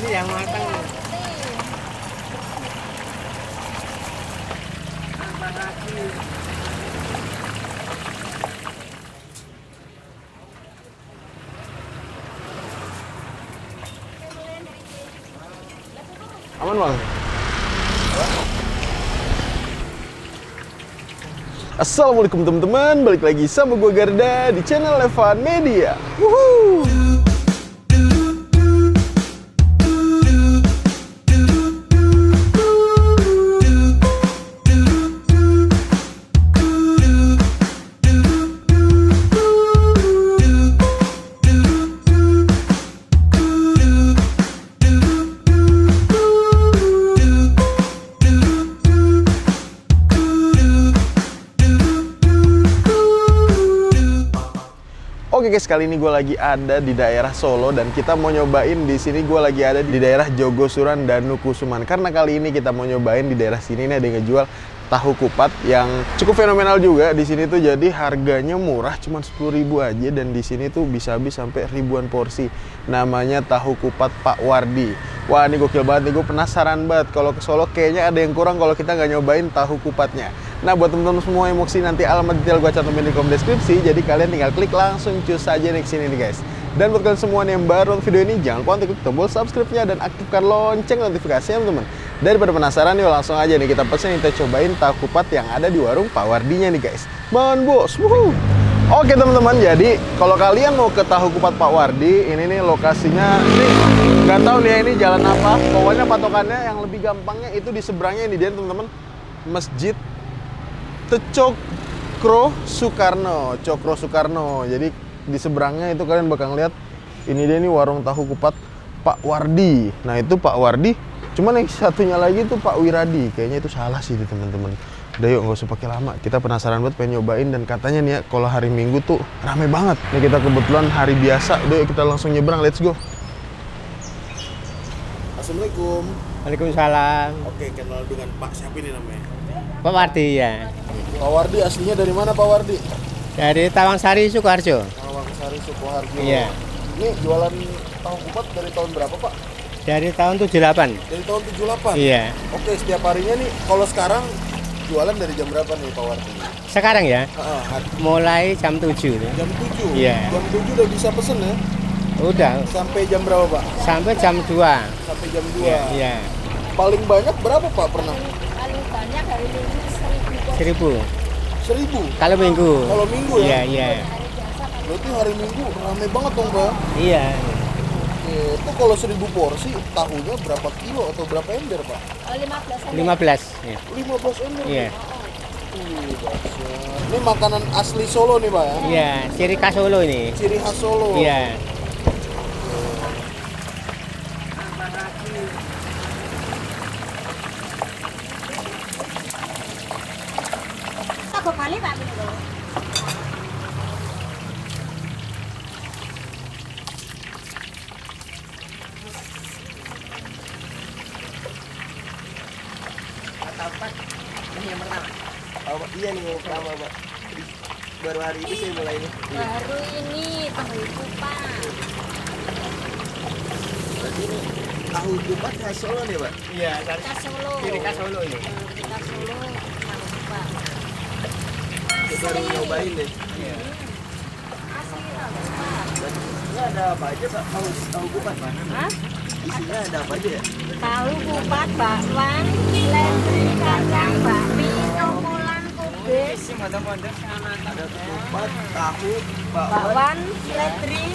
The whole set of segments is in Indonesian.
Ini yang matang. Tambah lagi. Aman bang? Assalamualaikum teman-teman, balik lagi sama gue Garda di channel Levan Media. Woohoo! Oke guys, kali ini gue lagi ada di daerah Solo dan kita mau nyobain di sini. Gue lagi ada di daerah Jogosuran Danukusuman karena kali ini kita mau nyobain di daerah sini nih ada yang ngejual tahu kupat yang cukup fenomenal juga di sini tuh. Jadi harganya murah, cuma 10.000 aja dan di sini tuh bisa habis sampai ribuan porsi. Namanya tahu kupat Pak Wardi. Wah, ini gokil banget nih, gue penasaran banget. Kalau ke Solo kayaknya ada yang kurang kalau kita nggak nyobain tahu kupatnya. Nah, buat teman-teman semua yang mau kesini, nanti alamat detail gue cantumin di kolom deskripsi. Jadi kalian tinggal klik langsung cus aja nih kesini nih guys. Dan buat kalian semua yang baru nonton video ini, jangan lupa untuk klik tombol subscribe-nya dan aktifkan lonceng notifikasinya teman-teman. Daripada penasaran yuk langsung aja nih kita pesen, kita cobain tahu kupat yang ada di warung Pak Wardinya nih guys. Man bos, wuhu. Oke teman-teman, jadi kalau kalian mau ke tahu kupat Pak Wardi, ini nih lokasinya, ini nggak tahu nih ini jalan apa. Pokoknya patokannya yang lebih gampangnya itu di seberangnya ini dia teman-teman, Masjid Cokro Soekarno. Jadi di seberangnya itu kalian bakal lihat ini dia nih warung tahu kupat Pak Wardi. Nah itu Pak Wardi. Cuman yang satunya lagi tuh Pak Wiradi. Kayaknya itu salah sih teman-teman. Udah yuk nggak usah pakai lama. Kita penasaran banget pengen nyobain dan katanya nih ya kalau hari Minggu tuh rame banget. Nih kita kebetulan hari biasa. Udah yuk kita langsung nyebrang. Let's go. Assalamualaikum. Waalaikumsalam. Oke, kenal dengan Pak siapa ini namanya? Pak Wardi ya. Pak Wardi aslinya dari mana Pak Wardi? Dari Tawangsari, Sukoharjo. Tawangsari, Sukoharjo. Iya. Ini jualan tahu kupat dari tahun berapa Pak? Dari tahun 78. Dari tahun 78? Iya. Oke, setiap harinya nih, kalau sekarang jualan dari jam berapa nih Pak Wardi? Sekarang ya? Mulai jam 7. Jam 7? Iya. Jam 7 udah bisa pesen ya? Udah. Sampai jam berapa Pak? Sampai jam 2. Sampai jam 2? Iya. Iya. Paling banyak berapa Pak pernah? Paling banyak hari Minggu 1.000. 1.000? Kalau Minggu. Kalau Minggu ya? Iya, iya. Berarti hari Minggu rame banget dong Pak? Iya. Itu kalau 1.000 porsi, tahunya berapa kilo atau berapa ember Pak? 15. 15. Iya. 15 ember? Iya. Dahsyat. Ini makanan asli Solo nih Pak ya? Iya, ciri khas Solo ini. Ciri khas Solo? Iya. Satu kali Pak Minggu. Ini yang pertama. Oh, iya nih yang pertama Pak. Baru hari ini saya mulai ini. Baru ini tahu kupat. Berarti ini tahu kupat khas Solo nih Pak. Iya, dari Kita Solo. ciri khas Solo ini. Kita Solo tahu kupat. Saya baru nyobain deh. Iya. Asli tahu kupat. Dan ini ada apa aja Pak? Tahu kupat Pak? Hah? Isinya ada apa aja ya? Tahu kupat, bakwan, lendri, kacang, bakmi, cokolan, kubis, Ada kupat, tahu, bakwan. bakwan, ledri,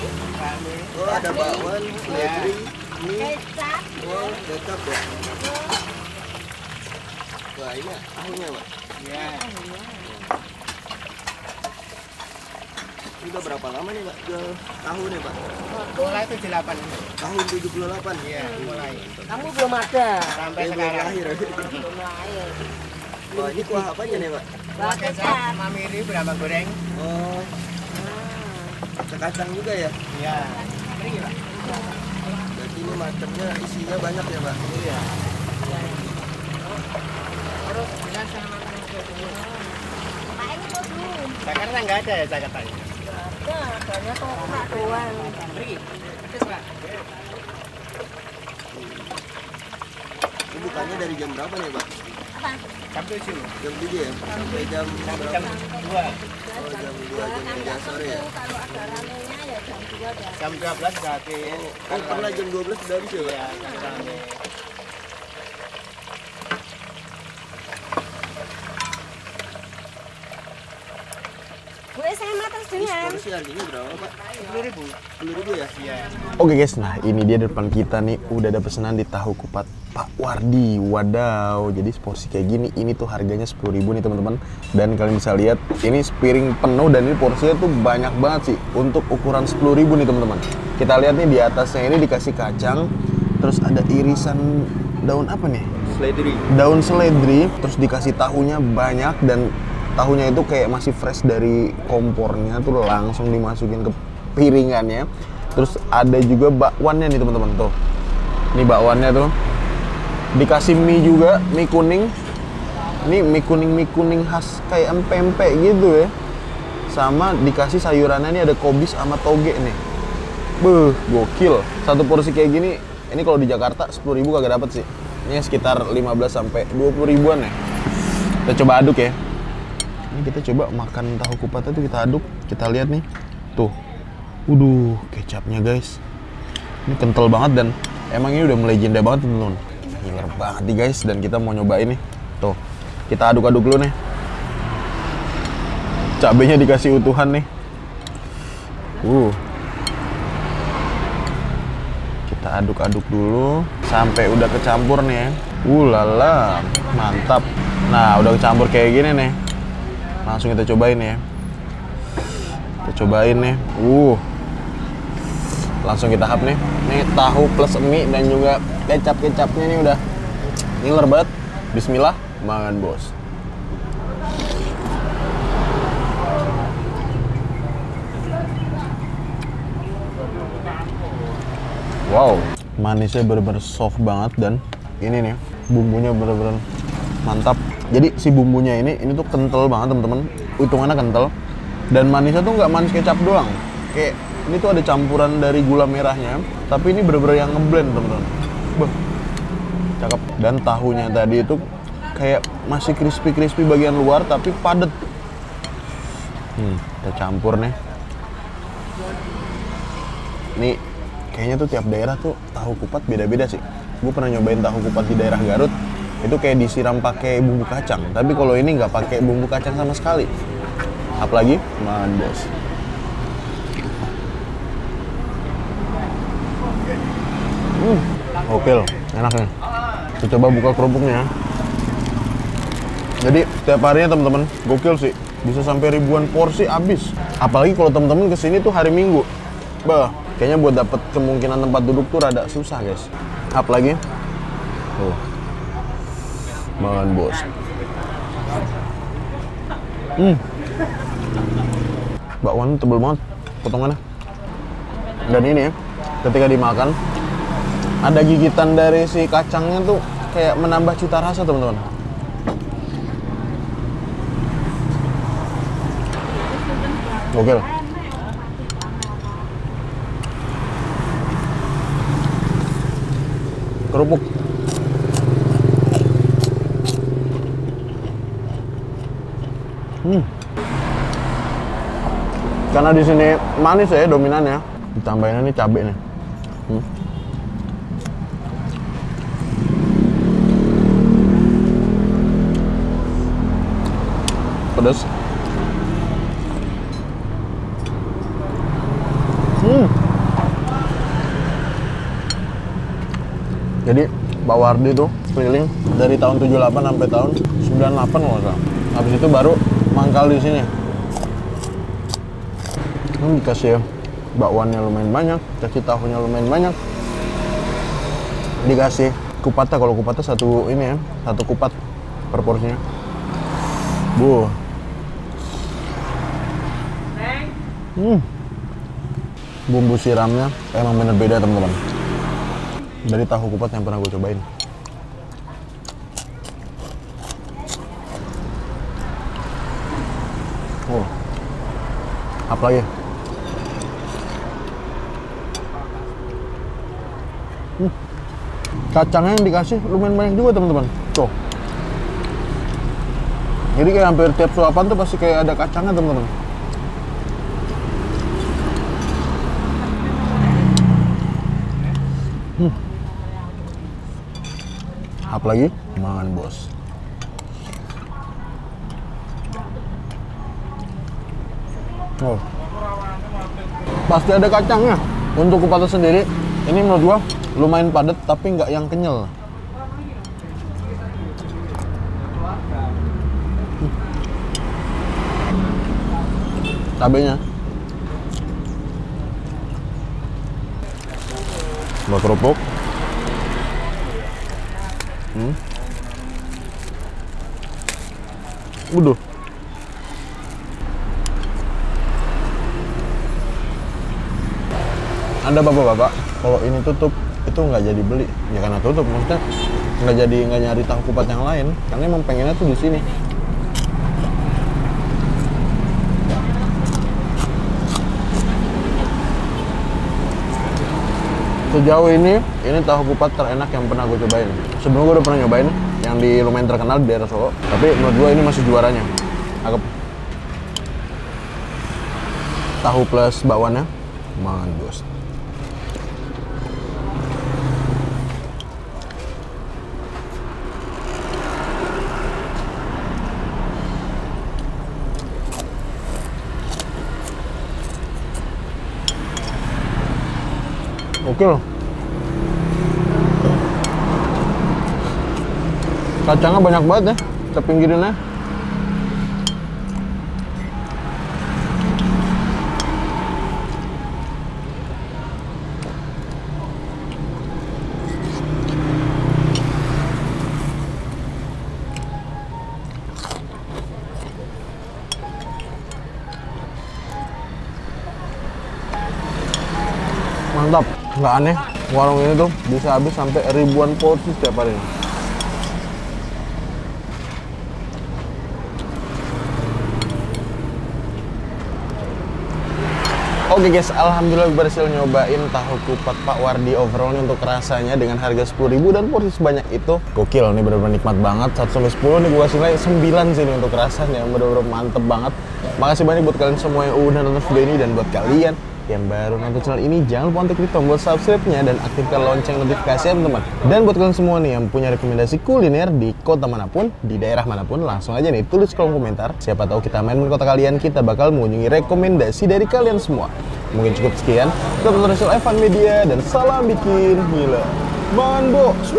Oh, ada bakwan, ledri, mie, kecap, oh, kecap ya. Wah, ini tahunya Pak. Iya. Ini udah berapa lama nih Pak jual tahu nih Pak? Mulai 78. Tahun 78? Iya, mulai. kamu belum ada. Sampai Belum sekarang. lahir. Belum lahir. Wah, ini kuah apa aja nih Pak? Bak kecap. Mamiri berapa goreng? Oh, kacang juga ya? Iya. Ini Pak. Berarti ini macamnya isinya banyak ya Pak? Iya. Terus dengan sama makanan semua. Pak ini kok dulu. Jakarta nggak ada ya Jakarta? Ada, banyak kok doang. Pergi. Terus Pak. Ini bukannya dari jam berapa nih, Pak? Apa? Jam 7. Jam 7 ya? Sampai jam berapa? Jam 2. Oh, jam 2, jam 3 sore ya? Kalau ada ramenya ya jam 2 dah. Jam 12 sudah habis. Oh, pernah jam 12 sudah habis ya, Pak? Iya, kan rame. Gue sama terus Ini dengan. seporsi harganya berapa, Pak? 10.000. 10.000 ya? Iya. Oke guys, nah ini dia depan kita nih udah ada pesanan di tahu kupat Pak Wardi. Wadaw, jadi porsi kayak gini ini tuh harganya 10.000 nih teman-teman. Dan kalian bisa lihat ini sepiring penuh dan ini porsinya tuh banyak banget sih untuk ukuran 10.000 nih teman-teman. Kita lihat nih di atasnya ini dikasih kacang, terus ada irisan daun apa nih? Seledri. Daun seledri, terus dikasih tahunya banyak dan tahunya itu kayak masih fresh dari kompornya tuh langsung dimasukin ke piringannya. Terus ada juga bakwannya nih teman-teman tuh. Ini bakwannya tuh. Dikasih mie juga, mie kuning. Ini mie kuning khas kayak empek-empek gitu ya. Sama dikasih sayurannya ini ada kobis sama toge nih. Beuh, gokil. Satu porsi kayak gini, ini kalau di Jakarta 10.000 kagak dapet sih. Ini sekitar 15 sampai 20 ribuan ya. Kita coba aduk ya. Ini kita coba makan tahu kupatnya tuh kita aduk, kita lihat nih. Tuh. Kecapnya guys. Ini kental banget dan emang ini udah melegenda banget teman-teman. Ngiler banget nih guys dan kita mau nyobain nih. Tuh. Kita aduk-aduk dulu nih. Cabenya dikasih utuhan nih. Kita aduk-aduk dulu sampai udah kecampur nih ya. Lala, mantap. Nah, udah kecampur kayak gini nih. Langsung kita cobain ya. Kita cobain nih. Langsung kita hap nih. Ini tahu plus mie dan juga kecap-kecapnya nih udah ngiler banget. Bismillah, makan bos. Wow, manisnya bener-bener soft banget dan ini nih bumbunya bener-bener mantap. Jadi si bumbunya ini tuh kental banget teman-teman, hitungannya kental dan manisnya tuh nggak manis kecap doang. Kayak ini tuh ada campuran dari gula merahnya, tapi ini bener-bener yang ngeblend teman-teman. Cakep. Dan tahunya tadi itu kayak masih crispy bagian luar tapi padat. Kita campur nih. Nih kayaknya tuh tiap daerah tuh tahu kupat beda-beda sih. Gue pernah nyobain tahu kupat di daerah Garut, itu kayak disiram pakai bumbu kacang. Tapi kalau ini nggak pakai bumbu kacang sama sekali. Apalagi makan bos. Gokil, enak nih. Kita coba buka kerupuknya. Jadi tiap harinya teman-teman gokil sih, bisa sampai ribuan porsi habis. Apalagi kalau teman-teman kesini tuh hari Minggu. Kayaknya buat dapet kemungkinan tempat duduk tuh rada susah guys. Apalagi, makan bos. Bakwan tebel banget potongannya. Dan ini ya, ketika dimakan ada gigitan dari si kacangnya tuh kayak menambah cita rasa teman-teman. Gokil. Kerupuk. Karena di sini manis ya dominannya, ditambahin ini cabai nih. Pedas. Jadi Pak Wardi tuh keliling dari tahun 78 sampai tahun 98 kalau nggak salah. Habis itu baru mangkal di sini. Dikasih bakwannya lumayan banyak, dikasih tahunya lumayan banyak, dikasih kupatnya. Kalau kupatnya satu ini ya, satu kupat per porsinya. Bumbu siramnya emang bener beda teman-teman dari tahu kupat yang pernah gue cobain. Apa lagi? Kacangnya yang dikasih lumayan banyak juga teman-teman. Tuh. Jadi kayak hampir tiap suapan tuh pasti kayak ada kacangnya teman-teman. Apalagi mangan bos. Oh. Pasti ada kacangnya. Untuk kupatnya sendiri, ini menurut gua lumayan padat tapi nggak yang kenyal. Cabenya. Buat kerupuk. Udah. Ada bapak-bapak, kalau ini tutup itu nggak jadi beli, ya karena tutup, maksudnya nggak nyari tahu kupat yang lain, karena emang pengennya tuh di sini. Sejauh ini tahu kupat terenak yang pernah gue cobain. Sebelum gue udah pernah nyobain yang di lumayan terkenal di daerah Solo, tapi menurut gue ini masih juaranya. Agak tahu plus bakwannya, mangan bos. Oke loh. Kacangnya banyak banget ya, kita pinggirinnya. Mantap, nggak aneh. Warung ini tuh bisa habis sampai ribuan porsi setiap hari. Oke guys, alhamdulillah berhasil nyobain tahu kupat Pak Wardi. Overall nih untuk rasanya dengan harga 10.000 dan porsi sebanyak itu gokil nih, bener-bener nikmat banget. 1 sampai 10 nih gue kasih nilai 9 sih nih untuk rasanya, bener-bener mantep banget. Makasih banyak buat kalian semua yang udah nonton video ini, dan buat kalian yang baru nonton channel ini, jangan lupa untuk klik tombol subscribe-nya dan aktifkan lonceng notifikasi ya teman-teman. Dan buat kalian semua nih yang punya rekomendasi kuliner di kota manapun, di daerah manapun, langsung aja nih tulis kolom komentar. Siapa tahu kita main di kota kalian, kita bakal mengunjungi rekomendasi dari kalian semua. Mungkin cukup sekian. Tetap tonton Evan Media dan salam bikin gila. Mangan bos.